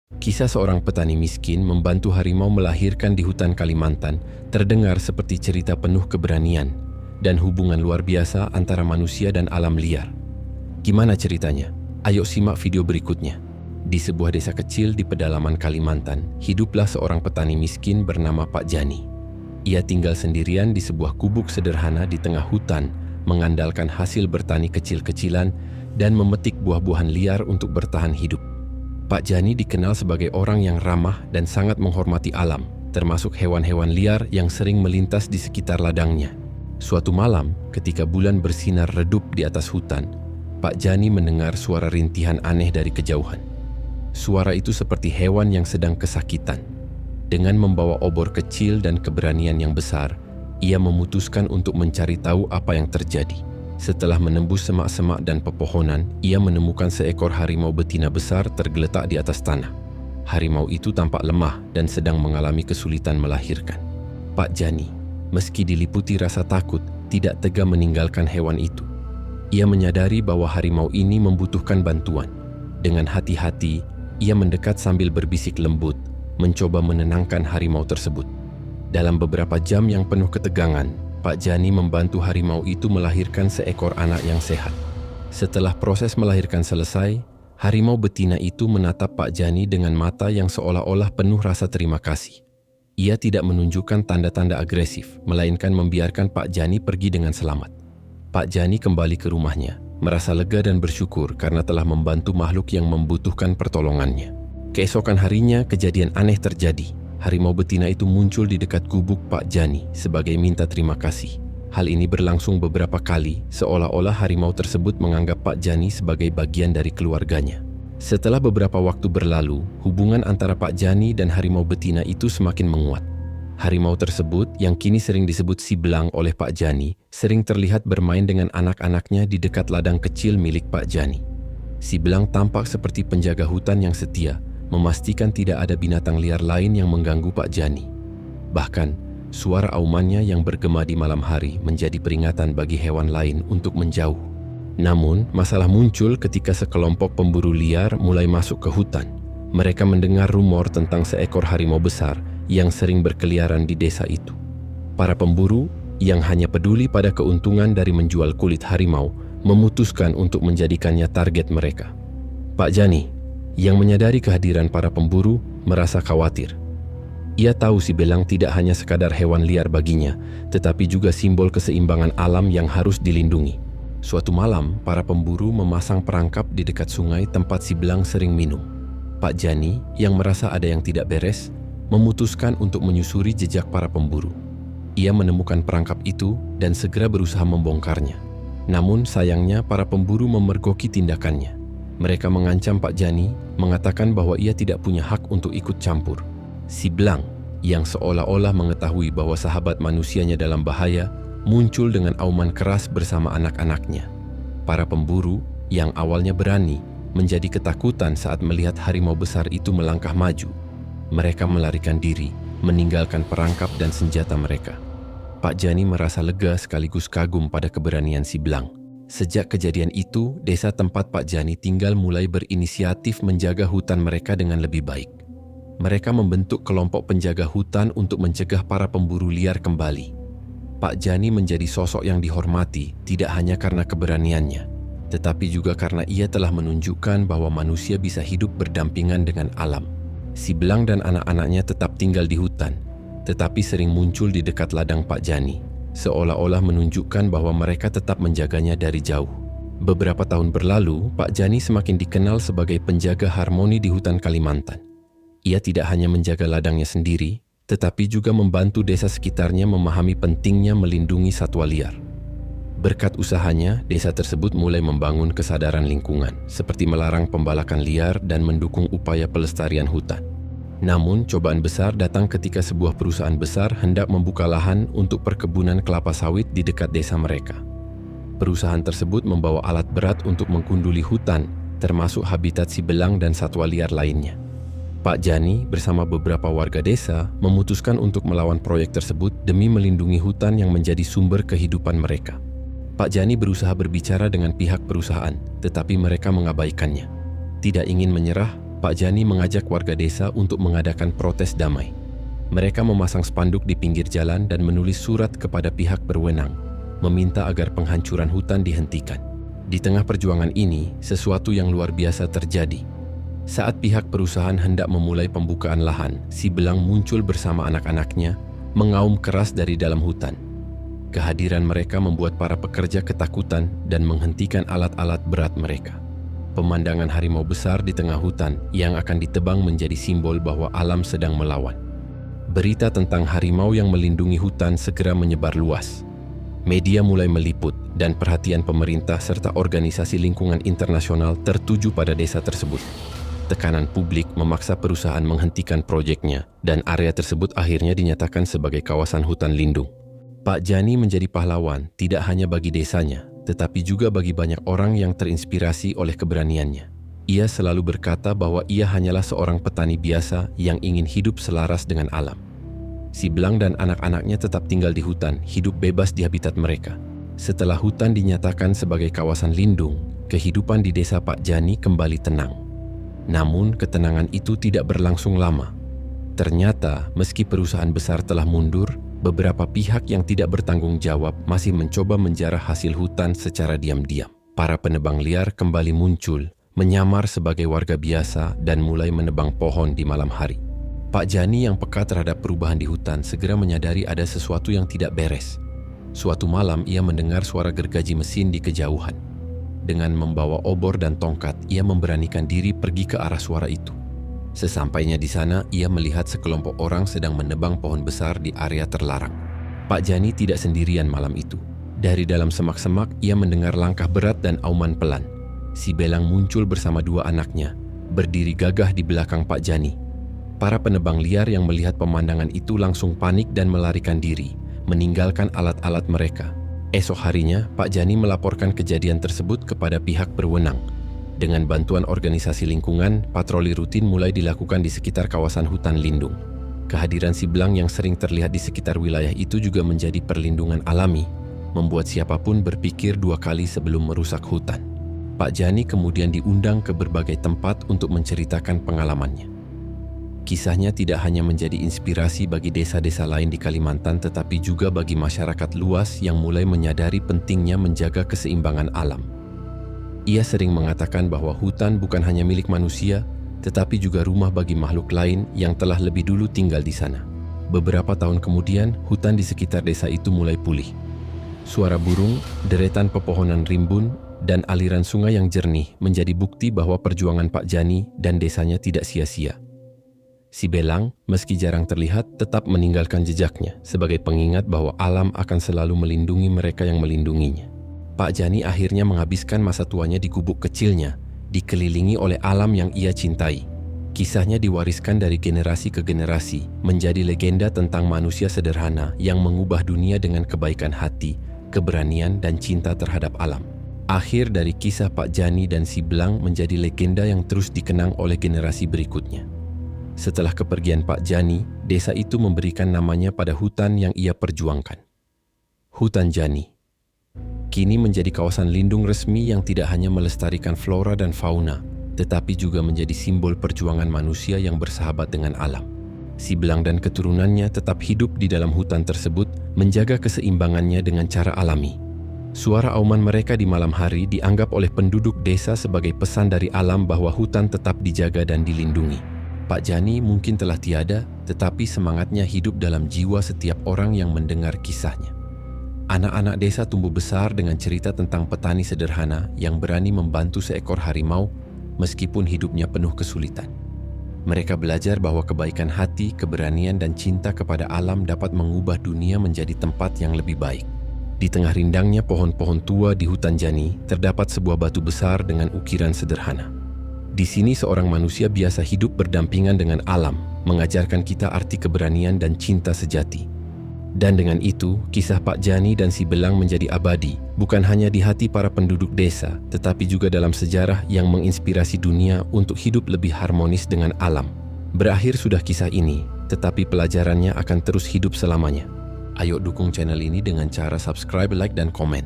Kisah seorang petani miskin membantu harimau melahirkan di hutan Kalimantan terdengar seperti cerita penuh keberanian dan hubungan luar biasa antara manusia dan alam liar. Gimana ceritanya? Ayo simak video berikutnya. Di sebuah desa kecil di pedalaman Kalimantan, hiduplah seorang petani miskin bernama Pak Jani. Ia tinggal sendirian di sebuah gubuk sederhana di tengah hutan, mengandalkan hasil bertani kecil-kecilan dan memetik buah-buahan liar untuk bertahan hidup. Pak Jani dikenal sebagai orang yang ramah dan sangat menghormati alam, termasuk hewan-hewan liar yang sering melintas di sekitar ladangnya. Suatu malam, ketika bulan bersinar redup di atas hutan, Pak Jani mendengar suara rintihan aneh dari kejauhan. Suara itu seperti hewan yang sedang kesakitan. Dengan membawa obor kecil dan keberanian yang besar, ia memutuskan untuk mencari tahu apa yang terjadi. Setelah menembus semak-semak dan pepohonan, ia menemukan seekor harimau betina besar tergeletak di atas tanah. Harimau itu tampak lemah dan sedang mengalami kesulitan melahirkan. Pak Jani, meski diliputi rasa takut, tidak tega meninggalkan hewan itu. Ia menyadari bahwa harimau ini membutuhkan bantuan. Dengan hati-hati, ia mendekat sambil berbisik lembut, mencoba menenangkan harimau tersebut. Dalam beberapa jam yang penuh ketegangan, Pak Jani membantu harimau itu melahirkan seekor anak yang sehat. Setelah proses melahirkan selesai, harimau betina itu menatap Pak Jani dengan mata yang seolah-olah penuh rasa terima kasih. Ia tidak menunjukkan tanda-tanda agresif, melainkan membiarkan Pak Jani pergi dengan selamat. Pak Jani kembali ke rumahnya, merasa lega dan bersyukur karena telah membantu makhluk yang membutuhkan pertolongannya. Keesokan harinya, kejadian aneh terjadi. Harimau betina itu muncul di dekat gubuk Pak Jani sebagai minta terima kasih. Hal ini berlangsung beberapa kali, seolah-olah harimau tersebut menganggap Pak Jani sebagai bagian dari keluarganya. Setelah beberapa waktu berlalu, hubungan antara Pak Jani dan harimau betina itu semakin menguat. Harimau tersebut, yang kini sering disebut Si Belang oleh Pak Jani, sering terlihat bermain dengan anak-anaknya di dekat ladang kecil milik Pak Jani. Si Belang tampak seperti penjaga hutan yang setia, memastikan tidak ada binatang liar lain yang mengganggu Pak Jani. Bahkan, suara aumannya yang bergema di malam hari menjadi peringatan bagi hewan lain untuk menjauh. Namun, masalah muncul ketika sekelompok pemburu liar mulai masuk ke hutan. Mereka mendengar rumor tentang seekor harimau besar yang sering berkeliaran di desa itu. Para pemburu, yang hanya peduli pada keuntungan dari menjual kulit harimau, memutuskan untuk menjadikannya target mereka. Pak Jani, yang menyadari kehadiran para pemburu, merasa khawatir. Ia tahu Si Belang tidak hanya sekadar hewan liar baginya, tetapi juga simbol keseimbangan alam yang harus dilindungi. Suatu malam, para pemburu memasang perangkap di dekat sungai tempat Si Belang sering minum. Pak Jani, yang merasa ada yang tidak beres, memutuskan untuk menyusuri jejak para pemburu. Ia menemukan perangkap itu dan segera berusaha membongkarnya. Namun sayangnya para pemburu memergoki tindakannya. Mereka mengancam Pak Jani, mengatakan bahwa ia tidak punya hak untuk ikut campur. Si Belang, yang seolah-olah mengetahui bahwa sahabat manusianya dalam bahaya, muncul dengan auman keras bersama anak-anaknya. Para pemburu, yang awalnya berani, menjadi ketakutan saat melihat harimau besar itu melangkah maju. Mereka melarikan diri, meninggalkan perangkap dan senjata mereka. Pak Jani merasa lega sekaligus kagum pada keberanian Si Belang. Sejak kejadian itu, desa tempat Pak Jani tinggal mulai berinisiatif menjaga hutan mereka dengan lebih baik. Mereka membentuk kelompok penjaga hutan untuk mencegah para pemburu liar kembali. Pak Jani menjadi sosok yang dihormati tidak hanya karena keberaniannya, tetapi juga karena ia telah menunjukkan bahwa manusia bisa hidup berdampingan dengan alam. Si Belang dan anak-anaknya tetap tinggal di hutan, tetapi sering muncul di dekat ladang Pak Jani, seolah-olah menunjukkan bahwa mereka tetap menjaganya dari jauh. Beberapa tahun berlalu, Pak Jani semakin dikenal sebagai penjaga harmoni di hutan Kalimantan. Ia tidak hanya menjaga ladangnya sendiri, tetapi juga membantu desa sekitarnya memahami pentingnya melindungi satwa liar. Berkat usahanya, desa tersebut mulai membangun kesadaran lingkungan, seperti melarang pembalakan liar dan mendukung upaya pelestarian hutan. Namun, cobaan besar datang ketika sebuah perusahaan besar hendak membuka lahan untuk perkebunan kelapa sawit di dekat desa mereka. Perusahaan tersebut membawa alat berat untuk mengkunduli hutan, termasuk habitat Si Belang dan satwa liar lainnya. Pak Jani bersama beberapa warga desa memutuskan untuk melawan proyek tersebut demi melindungi hutan yang menjadi sumber kehidupan mereka. Pak Jani berusaha berbicara dengan pihak perusahaan, tetapi mereka mengabaikannya. Tidak ingin menyerah, Pak Jani mengajak warga desa untuk mengadakan protes damai. Mereka memasang spanduk di pinggir jalan dan menulis surat kepada pihak berwenang, meminta agar penghancuran hutan dihentikan. Di tengah perjuangan ini, sesuatu yang luar biasa terjadi. Saat pihak perusahaan hendak memulai pembukaan lahan, si belang muncul bersama anak-anaknya, mengaum keras dari dalam hutan. Kehadiran mereka membuat para pekerja ketakutan dan menghentikan alat-alat berat mereka. Pemandangan harimau besar di tengah hutan yang akan ditebang menjadi simbol bahwa alam sedang melawan. Berita tentang harimau yang melindungi hutan segera menyebar luas. Media mulai meliput dan perhatian pemerintah serta organisasi lingkungan internasional tertuju pada desa tersebut. Tekanan publik memaksa perusahaan menghentikan proyeknya dan area tersebut akhirnya dinyatakan sebagai kawasan hutan lindung. Pak Jani menjadi pahlawan tidak hanya bagi desanya, tetapi juga bagi banyak orang yang terinspirasi oleh keberaniannya. Ia selalu berkata bahwa ia hanyalah seorang petani biasa yang ingin hidup selaras dengan alam. Si belang dan anak-anaknya tetap tinggal di hutan, hidup bebas di habitat mereka. Setelah hutan dinyatakan sebagai kawasan lindung, kehidupan di desa Pak Jani kembali tenang. Namun ketenangan itu tidak berlangsung lama. Ternyata meski perusahaan besar telah mundur, beberapa pihak yang tidak bertanggung jawab masih mencoba menjarah hasil hutan secara diam-diam. Para penebang liar kembali muncul, menyamar sebagai warga biasa dan mulai menebang pohon di malam hari. Pak Jani yang peka terhadap perubahan di hutan segera menyadari ada sesuatu yang tidak beres. Suatu malam ia mendengar suara gergaji mesin di kejauhan. Dengan membawa obor dan tongkat, ia memberanikan diri pergi ke arah suara itu. Sesampainya di sana, ia melihat sekelompok orang sedang menebang pohon besar di area terlarang. Pak Jani tidak sendirian malam itu. Dari dalam semak-semak, ia mendengar langkah berat dan auman pelan. Si belang muncul bersama dua anaknya, berdiri gagah di belakang Pak Jani. Para penebang liar yang melihat pemandangan itu langsung panik dan melarikan diri, meninggalkan alat-alat mereka. Esok harinya, Pak Jani melaporkan kejadian tersebut kepada pihak berwenang. Dengan bantuan organisasi lingkungan, patroli rutin mulai dilakukan di sekitar kawasan hutan lindung. Kehadiran si belang yang sering terlihat di sekitar wilayah itu juga menjadi perlindungan alami, membuat siapapun berpikir dua kali sebelum merusak hutan. Pak Jani kemudian diundang ke berbagai tempat untuk menceritakan pengalamannya. Kisahnya tidak hanya menjadi inspirasi bagi desa-desa lain di Kalimantan, tetapi juga bagi masyarakat luas yang mulai menyadari pentingnya menjaga keseimbangan alam. Ia sering mengatakan bahwa hutan bukan hanya milik manusia, tetapi juga rumah bagi makhluk lain yang telah lebih dulu tinggal di sana. Beberapa tahun kemudian, hutan di sekitar desa itu mulai pulih. Suara burung, deretan pepohonan rimbun, dan aliran sungai yang jernih menjadi bukti bahwa perjuangan Pak Jani dan desanya tidak sia-sia. Si belang, meski jarang terlihat, tetap meninggalkan jejaknya sebagai pengingat bahwa alam akan selalu melindungi mereka yang melindunginya. Pak Jani akhirnya menghabiskan masa tuanya di gubuk kecilnya, dikelilingi oleh alam yang ia cintai. Kisahnya diwariskan dari generasi ke generasi, menjadi legenda tentang manusia sederhana yang mengubah dunia dengan kebaikan hati, keberanian, dan cinta terhadap alam. Akhir dari kisah Pak Jani dan si belang menjadi legenda yang terus dikenang oleh generasi berikutnya. Setelah kepergian Pak Jani, desa itu memberikan namanya pada hutan yang ia perjuangkan. Hutan Jani kini menjadi kawasan lindung resmi yang tidak hanya melestarikan flora dan fauna, tetapi juga menjadi simbol perjuangan manusia yang bersahabat dengan alam. Si belang dan keturunannya tetap hidup di dalam hutan tersebut, menjaga keseimbangannya dengan cara alami. Suara auman mereka di malam hari dianggap oleh penduduk desa sebagai pesan dari alam bahwa hutan tetap dijaga dan dilindungi. Pak Jani mungkin telah tiada, tetapi semangatnya hidup dalam jiwa setiap orang yang mendengar kisahnya. Anak-anak desa tumbuh besar dengan cerita tentang petani sederhana yang berani membantu seekor harimau meskipun hidupnya penuh kesulitan. Mereka belajar bahwa kebaikan hati, keberanian, dan cinta kepada alam dapat mengubah dunia menjadi tempat yang lebih baik. Di tengah rindangnya pohon-pohon tua di hutan Jani, terdapat sebuah batu besar dengan ukiran sederhana. Di sini seorang manusia biasa hidup berdampingan dengan alam, mengajarkan kita arti keberanian dan cinta sejati. Dan dengan itu, kisah Pak Jani dan si belang menjadi abadi, bukan hanya di hati para penduduk desa, tetapi juga dalam sejarah yang menginspirasi dunia untuk hidup lebih harmonis dengan alam. Berakhir sudah kisah ini, tetapi pelajarannya akan terus hidup selamanya. Ayo dukung channel ini dengan cara subscribe, like, dan komen.